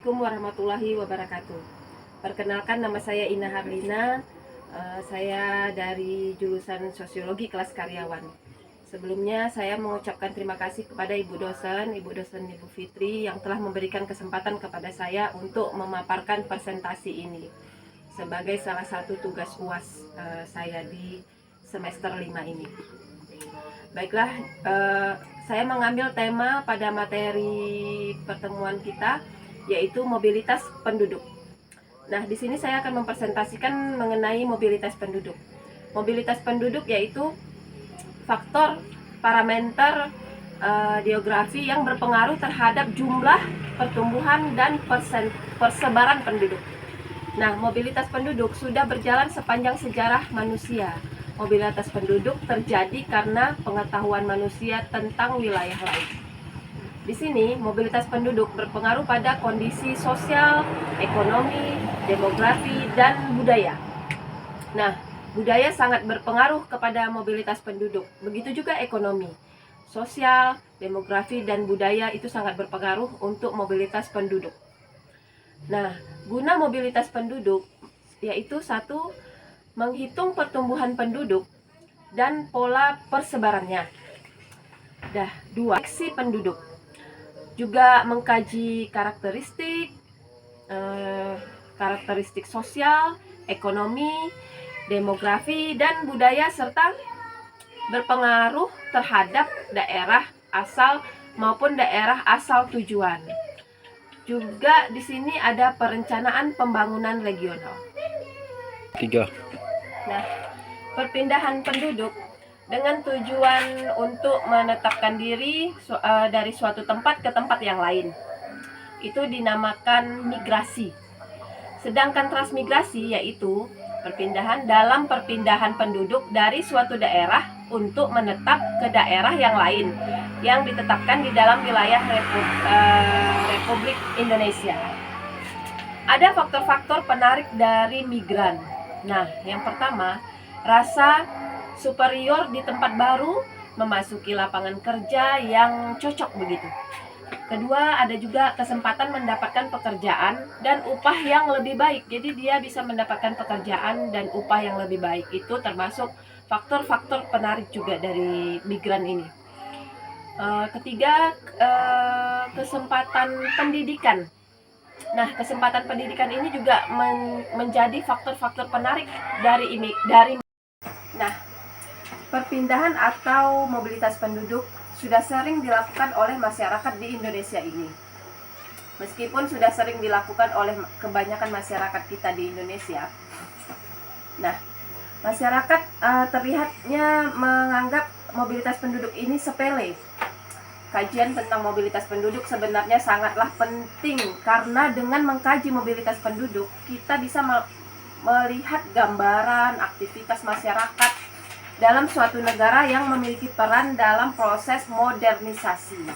Assalamualaikum warahmatullahi wabarakatuh. Perkenalkan, nama saya Ina Harlina. Saya dari jurusan Sosiologi kelas karyawan. Sebelumnya saya mengucapkan terima kasih kepada Ibu dosen Ibu Fitri yang telah memberikan kesempatan kepada saya untuk memaparkan presentasi ini sebagai salah satu tugas UAS saya di semester 5 ini. Baiklah, saya mengambil tema pada materi pertemuan kita, yaitu mobilitas penduduk. Nah, di sini saya akan mempresentasikan mengenai mobilitas penduduk. Mobilitas penduduk yaitu faktor parameter geografi yang berpengaruh terhadap jumlah, pertumbuhan, dan persebaran penduduk. Nah, mobilitas penduduk sudah berjalan sepanjang sejarah manusia. Mobilitas penduduk terjadi karena pengetahuan manusia tentang wilayah lain. Di sini, mobilitas penduduk berpengaruh pada kondisi sosial, ekonomi, demografi, dan budaya. Nah, budaya sangat berpengaruh kepada mobilitas penduduk. Begitu juga ekonomi, sosial, demografi, dan budaya itu sangat berpengaruh untuk mobilitas penduduk. Nah, guna mobilitas penduduk yaitu satu, menghitung pertumbuhan penduduk dan pola persebarannya. Dua, seleksi penduduk. Juga mengkaji karakteristik sosial, ekonomi, demografi, dan budaya, serta berpengaruh terhadap daerah asal maupun daerah asal tujuan. Juga di sini ada perencanaan pembangunan regional. 3. Nah, perpindahan penduduk dengan tujuan untuk menetapkan diri dari suatu tempat ke tempat yang lain. Itu dinamakan migrasi. Sedangkan transmigrasi yaitu perpindahan penduduk dari suatu daerah untuk menetap ke daerah yang lain yang ditetapkan di dalam wilayah Republik Indonesia. Ada faktor-faktor penarik dari migran. Nah, yang pertama, rasa superior di tempat baru, memasuki lapangan kerja yang cocok begitu. Kedua, ada juga kesempatan mendapatkan pekerjaan dan upah yang lebih baik. Jadi dia bisa mendapatkan pekerjaan dan upah yang lebih baik. Itu termasuk faktor-faktor penarik juga dari migran ini. Ketiga, kesempatan pendidikan. Nah, kesempatan pendidikan ini juga menjadi faktor-faktor penarik dari. Nah, perpindahan atau mobilitas penduduk sudah sering dilakukan oleh masyarakat di Indonesia ini. Meskipun sudah sering dilakukan oleh kebanyakan masyarakat kita di Indonesia. Nah, masyarakat terlihatnya menganggap mobilitas penduduk ini sepele. Kajian tentang mobilitas penduduk sebenarnya sangatlah penting, karena dengan mengkaji mobilitas penduduk, kita bisa melihat gambaran aktivitas masyarakat dalam suatu negara yang memiliki peran dalam proses modernisasi.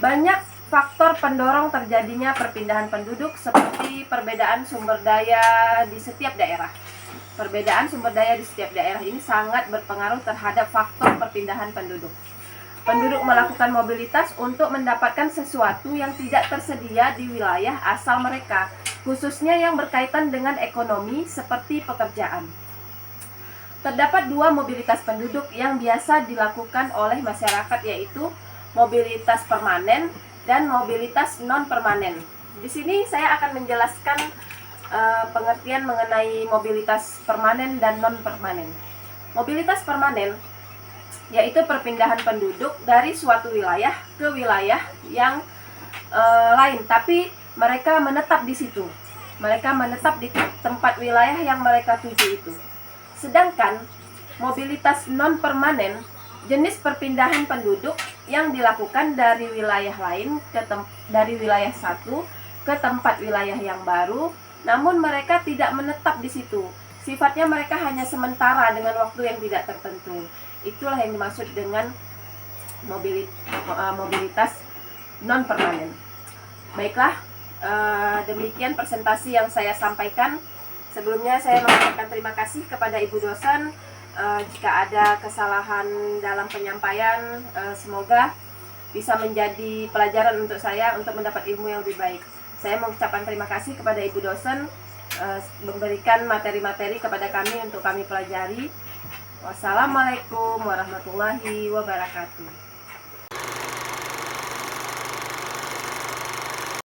Banyak faktor pendorong terjadinya perpindahan penduduk, seperti perbedaan sumber daya di setiap daerah. Perbedaan sumber daya di setiap daerah ini sangat berpengaruh terhadap faktor perpindahan penduduk. Penduduk melakukan mobilitas untuk mendapatkan sesuatu yang tidak tersedia di wilayah asal mereka, khususnya yang berkaitan dengan ekonomi seperti pekerjaan. Terdapat dua mobilitas penduduk yang biasa dilakukan oleh masyarakat, yaitu mobilitas permanen dan mobilitas non-permanen. Di sini saya akan menjelaskan pengertian mengenai mobilitas permanen dan non-permanen. Mobilitas permanen yaitu perpindahan penduduk dari suatu wilayah ke wilayah yang lain, tapi mereka menetap di situ. Mereka menetap di tempat wilayah yang mereka tuju itu. Sedangkan mobilitas non-permanen, jenis perpindahan penduduk yang dilakukan dari wilayah lain dari wilayah satu ke tempat wilayah yang baru, namun mereka tidak menetap di situ. Sifatnya mereka hanya sementara dengan waktu yang tidak tertentu. Itulah yang dimaksud dengan mobilitas non-permanen. Baiklah, demikian presentasi yang saya sampaikan. Sebelumnya saya mengucapkan terima kasih kepada Ibu dosen. Jika ada kesalahan dalam penyampaian, semoga bisa menjadi pelajaran untuk saya untuk mendapat ilmu yang lebih baik. Saya mengucapkan terima kasih kepada Ibu dosen memberikan materi-materi kepada kami untuk kami pelajari. Wassalamualaikum warahmatullahi wabarakatuh.